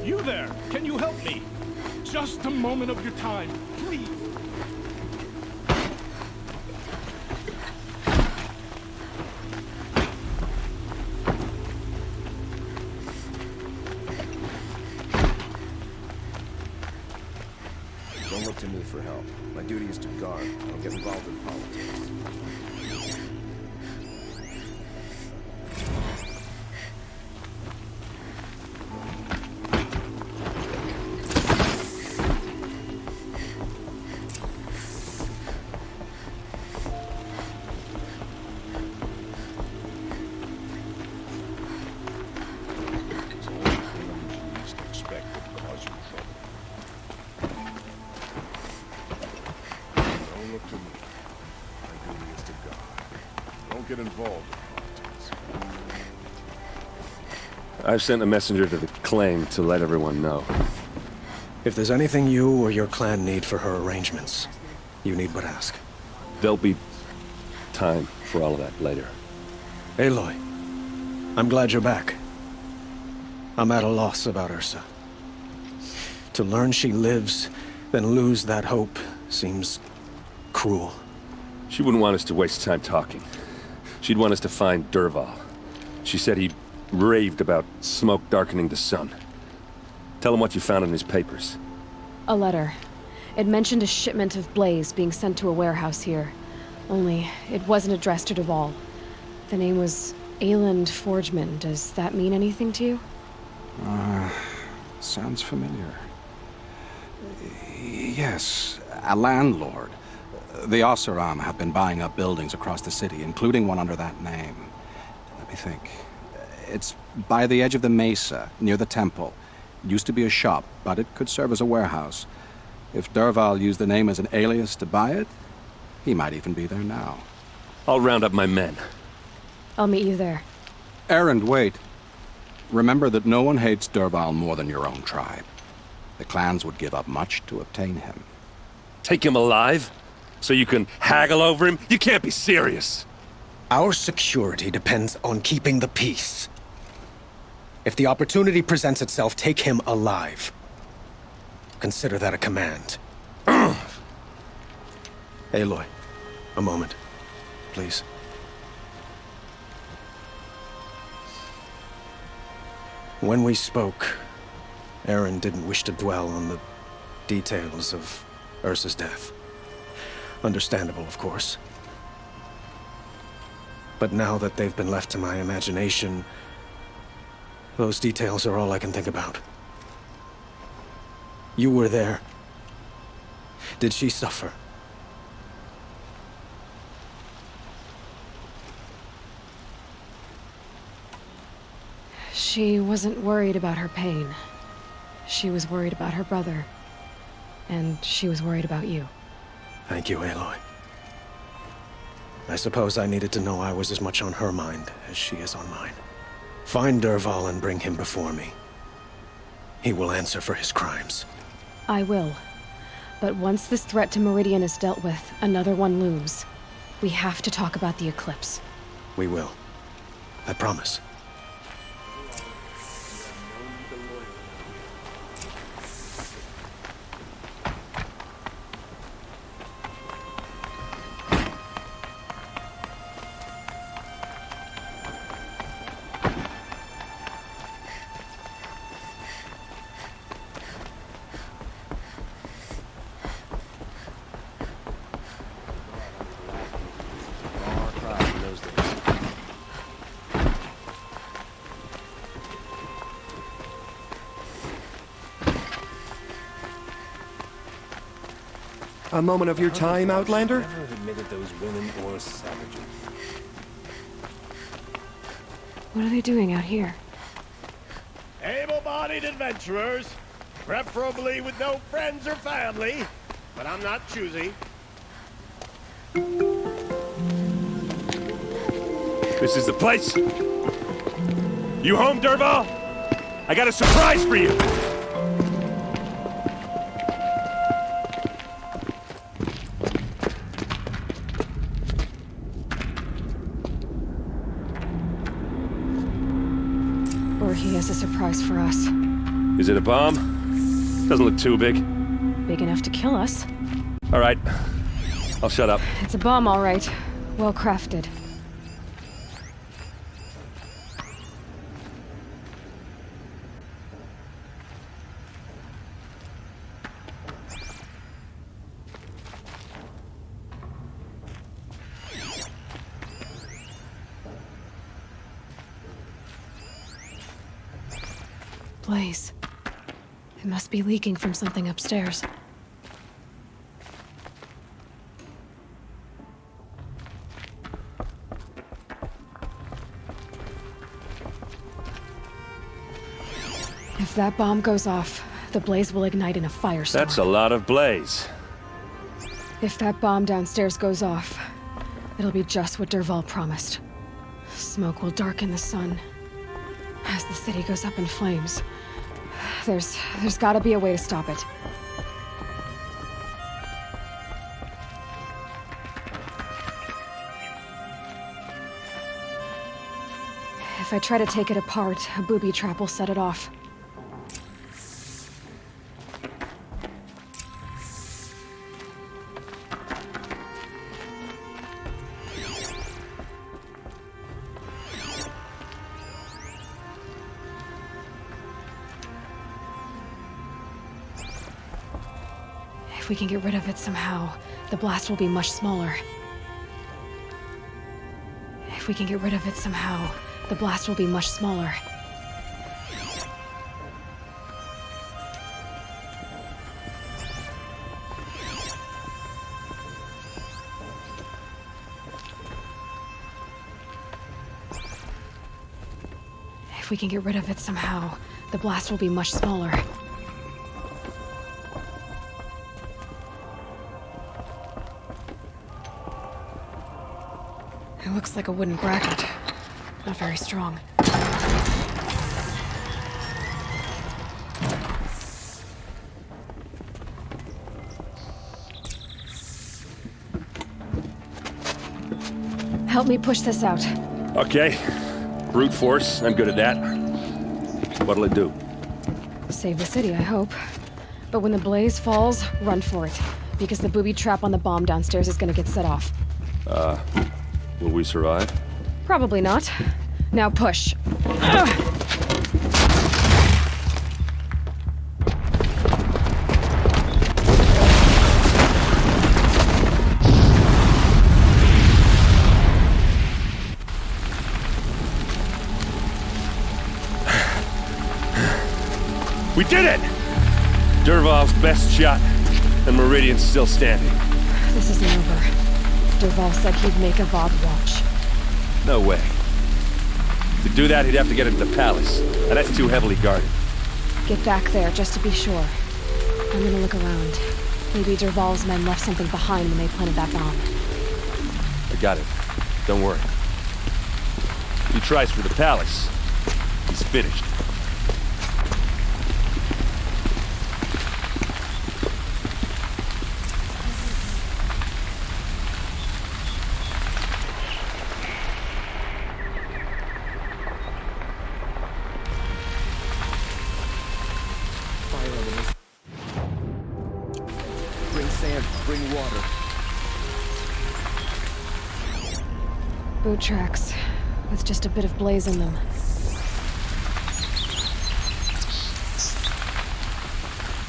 You there, can you help me? Just a moment of your time, please. Don't look to me for help. My duty is to guard. I don't get involved in politics. Get involved in politics. I've sent a messenger to the claim to let everyone know. If there's anything you or your clan need for her arrangements, you need but ask. There'll be time for all of that later. Aloy, I'm glad you're back. I'm at a loss about Ursa. To learn she lives, then lose that hope seems cruel. She wouldn't want us to waste time talking. She'd want us to find Dervahl. She said he raved about smoke darkening the sun. Tell him what you found in his papers. A letter. It mentioned a shipment of blaze being sent to a warehouse here. Only, it wasn't addressed to Dervahl. The name was Ayland Forgeman. Does that mean anything to you? Sounds familiar. Yes, a landlord. The Oseram have been buying up buildings across the city, including one under that name. Let me think. It's by the edge of the mesa, near the temple. It used to be a shop, but it could serve as a warehouse. If Dervahl used the name as an alias to buy it, he might even be there now. I'll round up my men. I'll meet you there. Erend, wait. Remember that no one hates Dervahl more than your own tribe. The clans would give up much to obtain him. Take him alive? So you can haggle over him? You can't be serious! Our security depends on keeping the peace. If the opportunity presents itself, take him alive. Consider that a command. Aloy, a moment, please. When we spoke, Erend didn't wish to dwell on the details of Ursa's death. Understandable, of course. But now that they've been left to my imagination, those details are all I can think about. You were there. Did she suffer? She wasn't worried about her pain. She was worried about her brother. And she was worried about you. Thank you, Aloy. I suppose I needed to know I was as much on her mind as she is on mine. Find Dervahl and bring him before me. He will answer for his crimes. I will. But once this threat to Meridian is dealt with, another one looms. We have to talk about the eclipse. We will. I promise. A moment of your time, Outlander? Never have admitted those women or savages. What are they doing out here? Able-bodied adventurers, preferably with no friends or family, but I'm not choosy. This is the place! You home, Dervahl? I got a surprise for you! Or he has a surprise for us. Is it a bomb? Doesn't look too big. Big enough to kill us. All right. I'll shut up. It's a bomb, all right. Well crafted. Blaze. It must be leaking from something upstairs. If that bomb goes off, the blaze will ignite in a firestorm. That's a lot of blaze. If that bomb downstairs goes off, it'll be just what Dervahl promised. Smoke will darken the sun as the city goes up in flames. There's gotta be a way to stop it. If I try to take it apart, a booby trap will set it off. If we can get rid of it somehow, the blast will be much smaller. If we can get rid of it somehow, the blast will be much smaller. If we can get rid of it somehow, the blast will be much smaller. It looks like a wooden bracket. Not very strong. Help me push this out. Okay. Brute force. I'm good at that. What'll it do? Save the city, I hope. But when the blaze falls, run for it. Because the booby trap on the bomb downstairs is gonna get set off. Will we survive? Probably not. Now push. Ugh. We did it! Dervahl's best shot, and Meridian's still standing. This isn't over. Dervahl said he'd make a VOD watch. No way. To do that, he'd have to get into the palace, and that's too heavily guarded. Get back there, just to be sure. I'm gonna look around. Maybe Dervahl's men left something behind when they planted that bomb. I got it. Don't worry. He tries for the palace. He's finished. Bring sand, bring water. Boot tracks, with just a bit of blaze in them.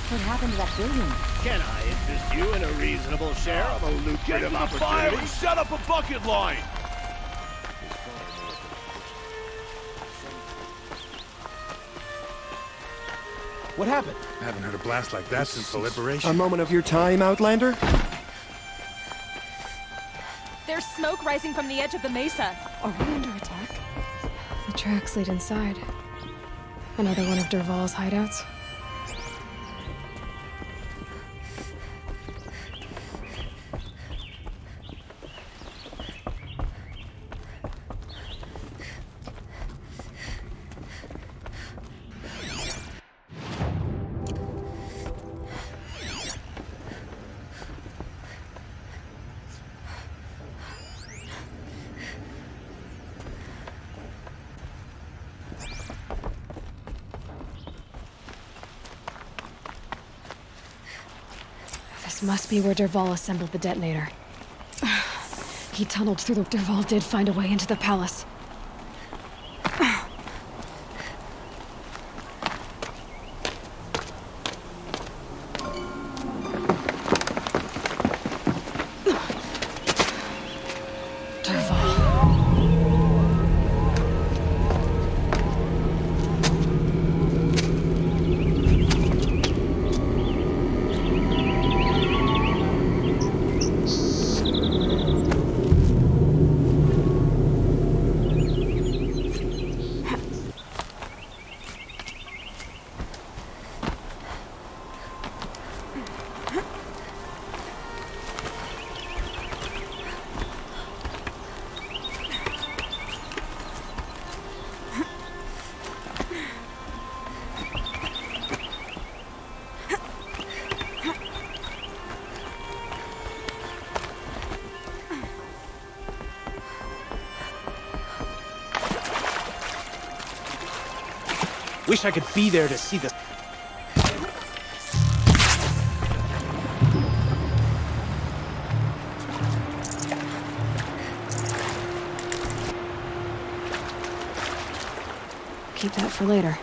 What happened to that building? Can I interest you in a reasonable share of a lucrative opportunity? Set up a bucket line! What happened? I haven't heard a blast like that since the liberation. A moment of your time, Outlander? There's smoke rising from the edge of the mesa. Are we under attack? The tracks lead inside. Another one of Dervahl's hideouts? This must be where Dervahl assembled the detonator. He tunneled through the... Dervahl did find a way into the palace. Wish I could be there to see this. Keep that for later.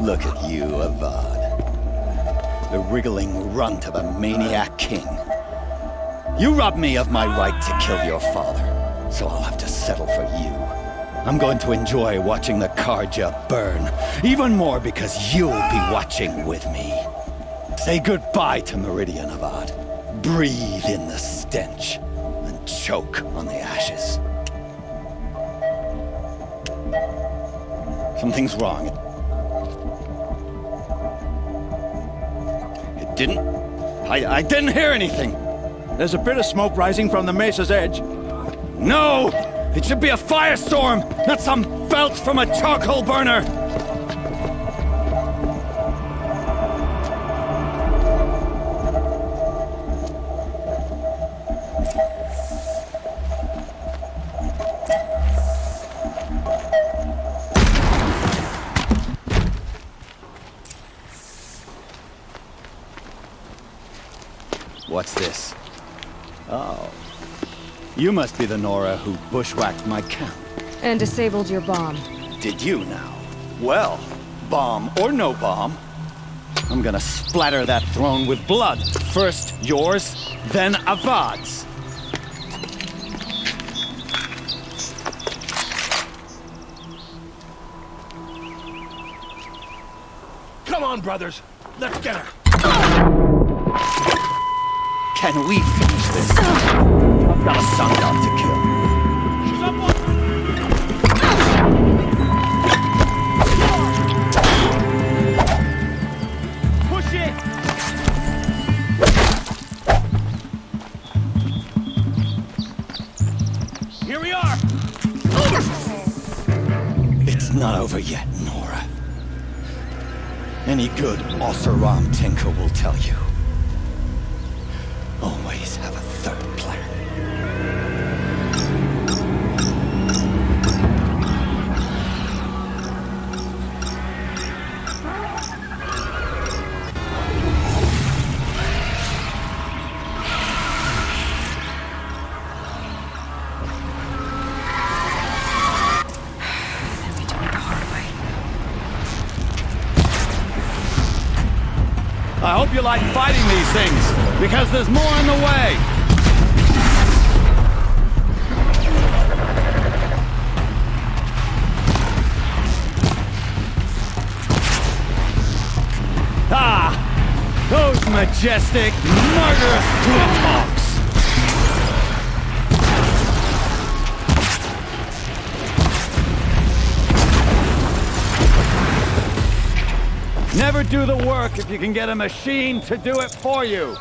Look at you, Avad. The wriggling runt of a maniac king. You robbed me of my right to kill your father, so I'll have to settle for you. I'm going to enjoy watching the Karja burn, even more because you'll be watching with me. Say goodbye to Meridian, Avad. Breathe in the stench, and choke on the ashes. Something's wrong. It didn't... I didn't hear anything. There's a bit of smoke rising from the mesa's edge. No! It should be a firestorm, not some belch from a charcoal burner! What's this? Oh. You must be the Nora who bushwhacked my camp. And disabled your bomb. Did you now? Well, bomb or no bomb, I'm gonna splatter that throne with blood. First yours, then Avad's. Come on, brothers. Let's get her. Can we finish this? I've got a sun god to kill. She's up on... Push it! Here we are! It's not over yet, Nora. Any good Oseram tinker will tell you. Always have a third plan. Then we do it the hard way. I hope you like fighting these things, because there's more on the way! Ah! Those majestic, murderous Twilhawks! Never do the work if you can get a machine to do it for you.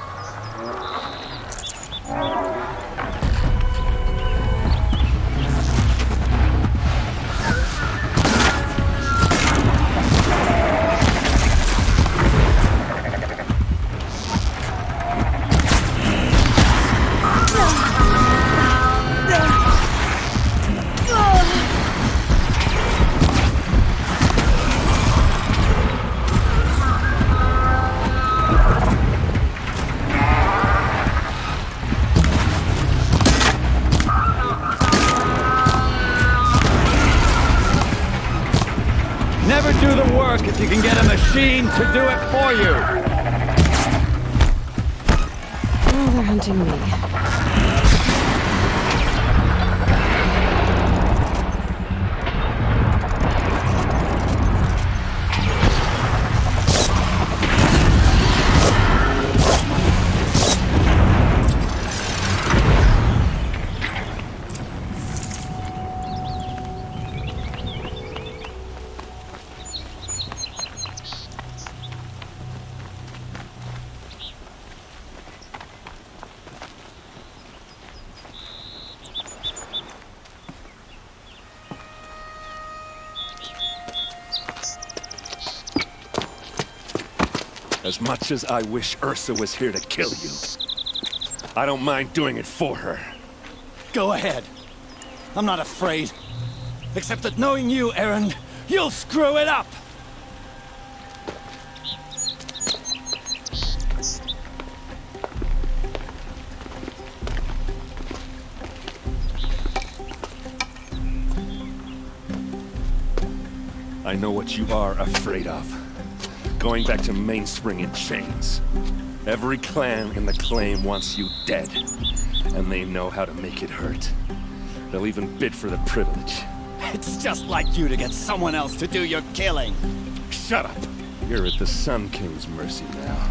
if you can get a machine to do it for you. Oh, they're hunting me. As much as I wish Ursa was here to kill you, I don't mind doing it for her. Go ahead. I'm not afraid. Except that knowing you, Erend, you'll screw it up! I know what you are afraid of. Going back to Mainspring in chains. Every clan in the claim wants you dead. And they know how to make it hurt. They'll even bid for the privilege. It's just like you to get someone else to do your killing. Shut up! You're at the Sun King's mercy now.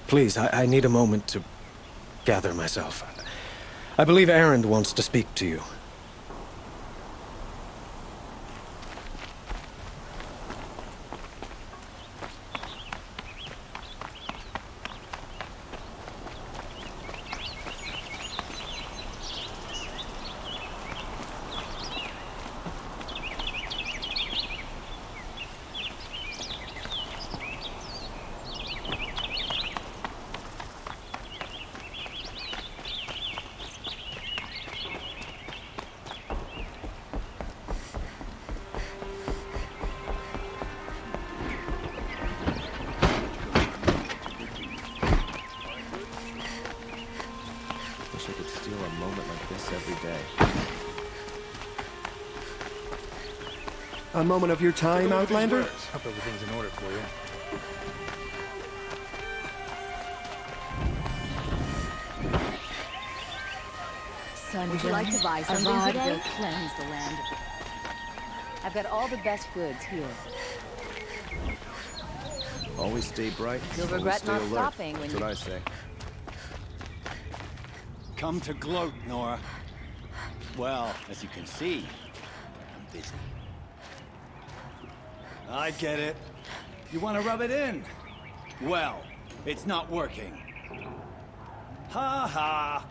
Please, I need a moment to gather myself. I believe Erend wants to speak to you. A moment of your time, Outlander? Hope everything's in order for you. Would you like to buy something today? Will cleanse the land. I've got all the best goods here. Always stay bright. You'll always regret stay not alert. stopping when That's what I say. Come to gloat, Nora. Well, as you can see, I'm busy. I get it. You want to rub it in? Well, it's not working. Ha ha!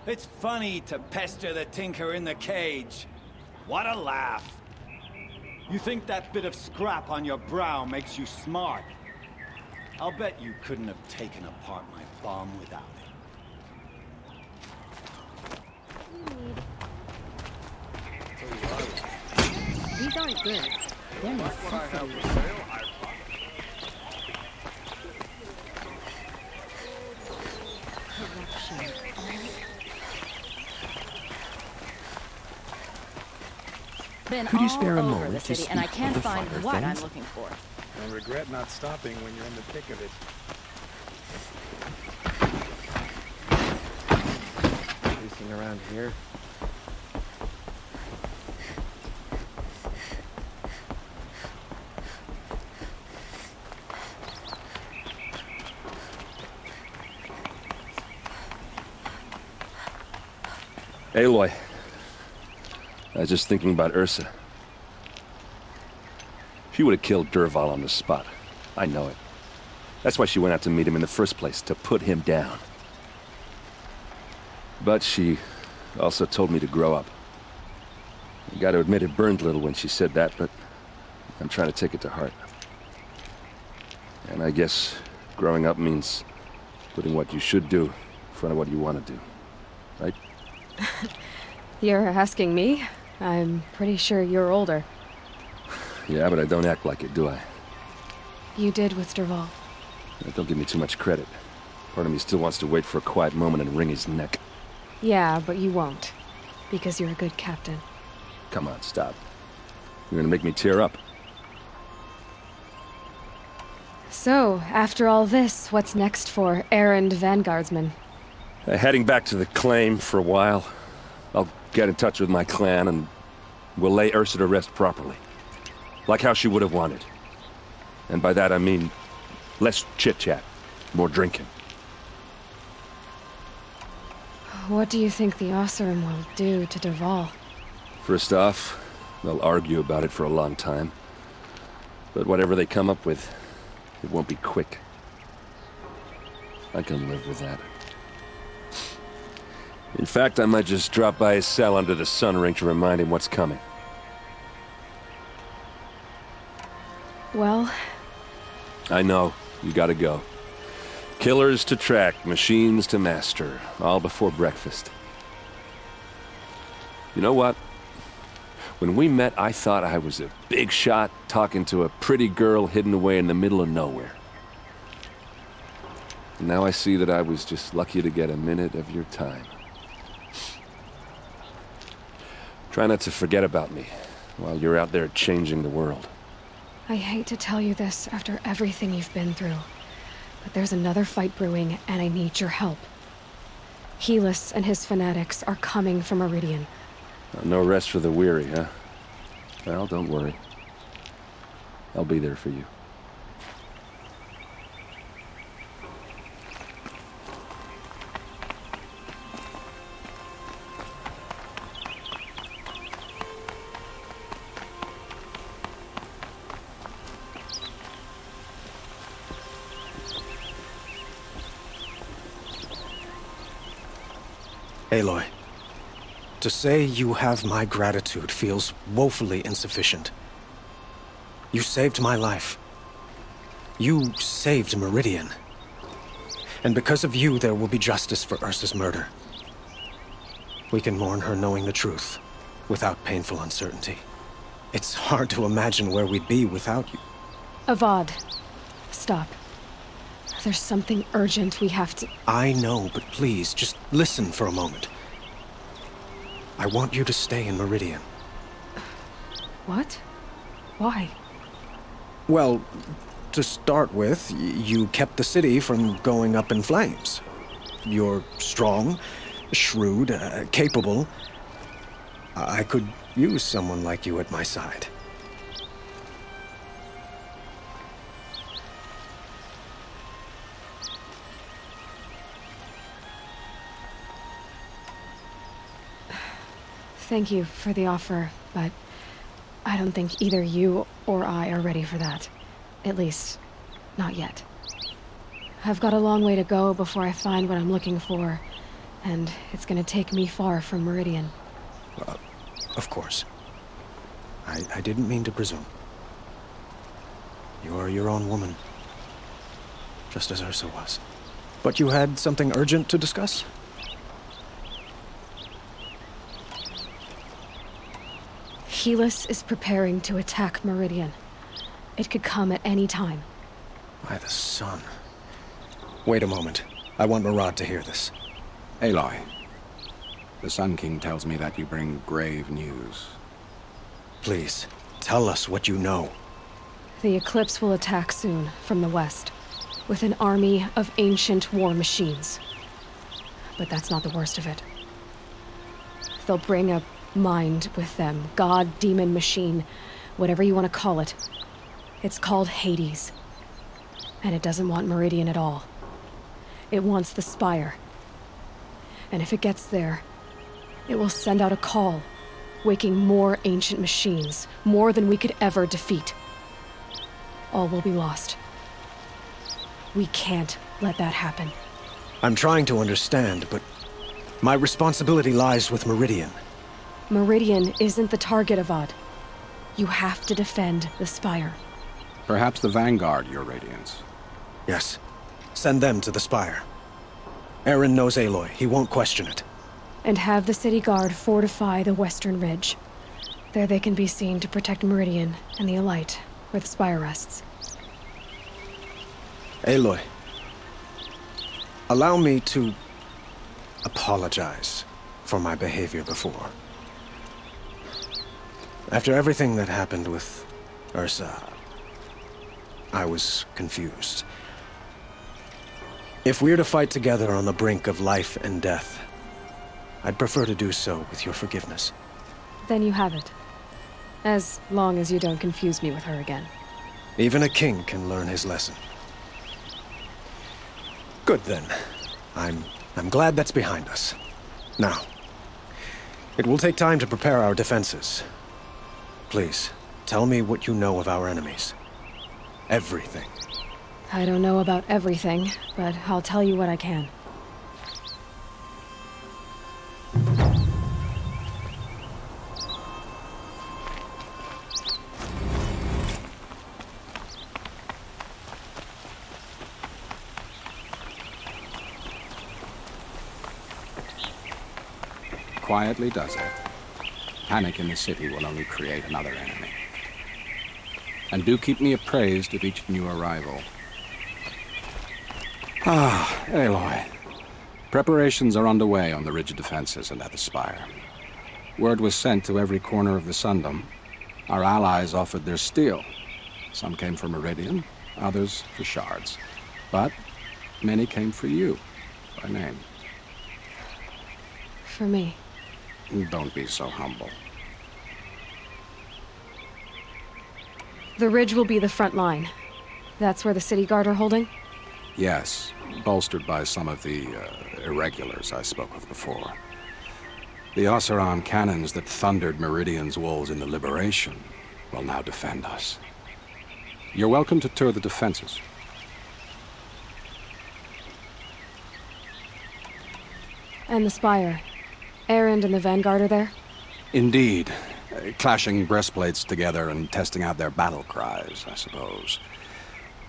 It's funny to pester the tinker in the cage. What a laugh! You think that bit of scrap on your brow makes you smart? I'll bet you couldn't have taken apart my bomb without it. These aren't good. They're necessities. Corruption. Been Could you spare a all over moment the to city, and I speak can't of the find finer what I'm things? looking for. Don't regret not stopping when you're in the thick of it. Anything around here? Aloy. I was just thinking about Ursa. She would have killed Dervahl on the spot. I know it. That's why she went out to meet him in the first place, to put him down. But she Also told me to grow up. I gotta admit it burned a little when she said that, but I'm trying to take it to heart. And I guess growing up means putting what you should do in front of what you want to do. Right? You're asking me? I'm pretty sure you're older. Yeah, but I don't act like it, do I? You did with Dervahl. Don't give me too much credit. Part of me still wants to wait for a quiet moment and wring his neck. Yeah, but you won't. Because you're a good captain. Come on, stop. You're gonna make me tear up. So, after all this, what's next for errand vanguardsman? Heading back to the claim for a while. I'll get in touch with my clan and we'll lay Ursa to rest properly. Like how she would have wanted. And by that I mean less chit-chat, more drinking. What do you think the Oseram will do to Dervahl? First off, they'll argue about it for a long time. But whatever they come up with, it won't be quick. I can live with that. In fact, I might just drop by his cell under the sun ring to remind him what's coming. Well... I know. You gotta go. Killers to track, machines to master, all before breakfast. You know what? When we met, I thought I was a big shot talking to a pretty girl hidden away in the middle of nowhere. And now I see that I was just lucky to get a minute of your time. Try not to forget about me while you're out there changing the world. I hate to tell you this after everything you've been through, but there's another fight brewing and I need your help. Helis and his fanatics are coming for Meridian. No rest for the weary, huh? Well, don't worry. I'll be there for you. Aloy, to say you have my gratitude feels woefully insufficient. You saved my life. You saved Meridian. And because of you, there will be justice for Ursa's murder. We can mourn her knowing the truth, without painful uncertainty. It's hard to imagine where we'd be without you. Avad, stop. There's something urgent we have to... I know, but please, just listen for a moment. I want you to stay in Meridian. What? Why? Well, to start with, you kept the city from going up in flames. You're strong, shrewd, capable. I could use someone like you at my side. Thank you for the offer, but I don't think either you or I are ready for that. At least, not yet. I've got a long way to go before I find what I'm looking for, and it's gonna take me far from Meridian. Of course. I didn't mean to presume. You are your own woman, just as Ursa was. But you had something urgent to discuss? Helis is preparing to attack Meridian. It could come at any time. By the sun. Wait a moment. I want Murad to hear this. Aloy, the Sun King tells me that you bring grave news. Please, tell us what you know. The Eclipse will attack soon, from the west, with an army of ancient war machines. But that's not the worst of it. They'll bring a mind with them, god, demon, machine, whatever you want to call it. It's called Hades. And it doesn't want Meridian at all. It wants the Spire. And if it gets there, it will send out a call, waking more ancient machines, more than we could ever defeat. All will be lost. We can't let that happen. I'm trying to understand, but My responsibility lies with Meridian. Meridian isn't the target, Avad. You have to defend the Spire. Perhaps the Vanguard, Your Radiance. Yes. Send them to the Spire. Aaron knows Aloy. He won't question it. And have the city guard fortify the western ridge. There they can be seen to protect Meridian and the Elite, where the Spire rests. Aloy, allow me to apologize for my behavior before. After everything that happened with Ursa, I was confused. If we're to fight together on the brink of life and death, I'd prefer to do so with your forgiveness. Then you have it. As long as you don't confuse me with her again. Even a king can learn his lesson. Good then. I'm glad that's behind us. Now, it will take time to prepare our defenses. Please, tell me what you know of our enemies. Everything. I don't know about everything, but I'll tell you what I can. Quietly does it. Panic in the city will only create another enemy. And do keep me appraised of each new arrival. Ah, Aloy. Preparations are underway on the ridge defenses and at the Spire. Word was sent to every corner of the Sundom. Our allies offered their steel. Some came for Meridian, others for shards. But many came for you, by name. For me. Don't be so humble. The ridge will be the front line. That's where the city guard are holding? Yes, bolstered by some of the irregulars I spoke of before. The HORiZON cannons that thundered Meridian's walls in the Liberation will now defend us. You're welcome to tour the defenses. And the Spire. Erend and the Vanguard are there? Indeed. Clashing breastplates together and testing out their battle cries, I suppose.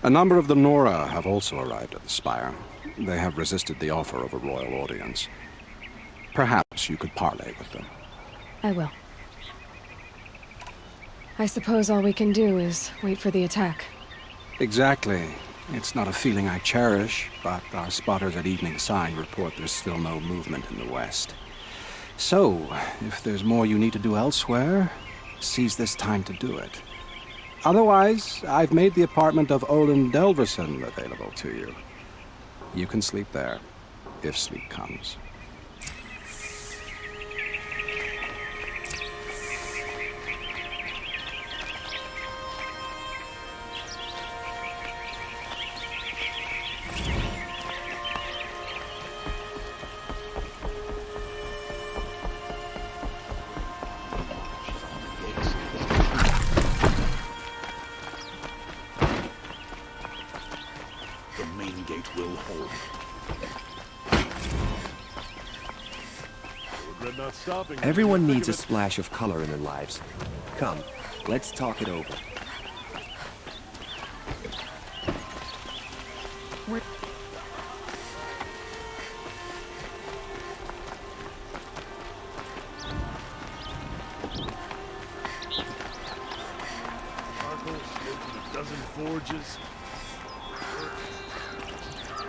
A number of the Nora have also arrived at the Spire. They have resisted the offer of a royal audience. Perhaps you could parley with them. I will. I suppose all we can do is wait for the attack. Exactly. It's not a feeling I cherish, but our spotters at Evening Sign report there's still no movement in the west. So, if there's more you need to do elsewhere, seize this time to do it. Otherwise, I've made the apartment of Olin Delverson available to you. You can sleep there, if sleep comes. Everyone needs a splash of color in their lives. Come, let's talk it over.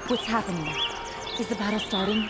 What's happening? Is the battle starting?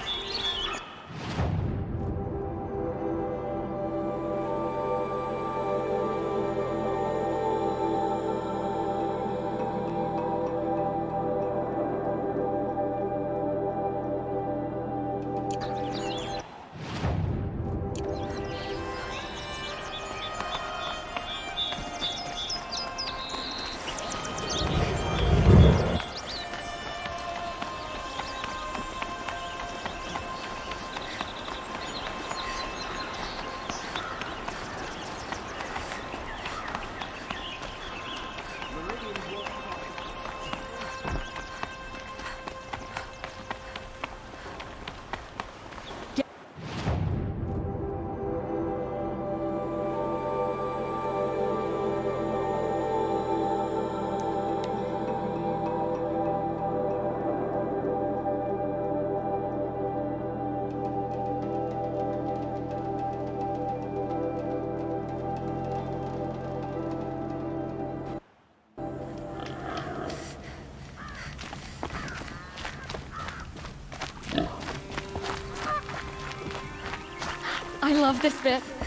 I love this bit.